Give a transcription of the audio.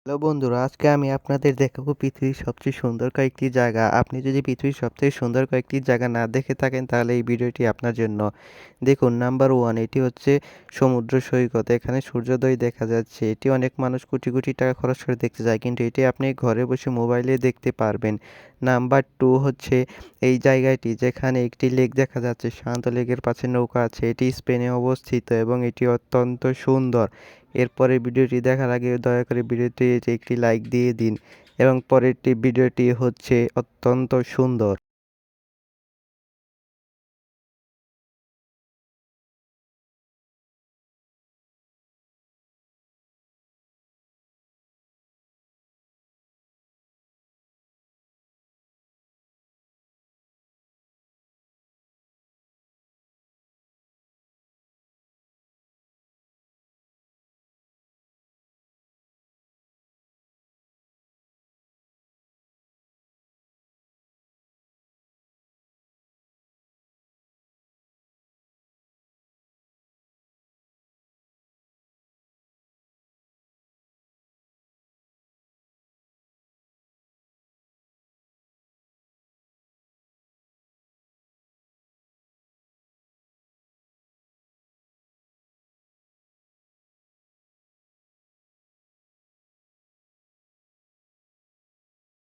Hello বন্ধুরা, আজকে আমি আপনাদের দেখাবো পৃথিবীর সবচেয়ে সুন্দর কয়েকটি জায়গা। আপনি যদি পৃথিবীর সবচেয়ে সুন্দর কয়েকটি জায়গা না দেখে থাকেন তাহলে এই ভিডিওটি আপনার জন্য। দেখুন নাম্বার 1 এটি হচ্ছে সমুদ্র সৈকত। এখানে সূর্যোদয় দেখা যাচ্ছে। এটি অনেক মানুষ কোটি, কোটি টাকা খরচ করে দেখতে যায়। কিন্তু এটি আপনি ঘরে বসে মোবাইলে দেখতে পারবেন। নাম্বার 2 হচ্ছে এই জায়গাটি যেখানে একটি লেক দেখা যাচ্ছে। শান্ত লেকের পাশে নৌকা আছে। এটি স্পেনে অবস্থিত এবং এটি অত্যন্ত সুন্দর। এরপরের ভিডিওটি দেখার আগে দয়া করে ভিডিওটিতে একটি লাইক দিয়ে দিন এবং পরেরটি ভিডিওটি হচ্ছে অত্যন্ত সুন্দর।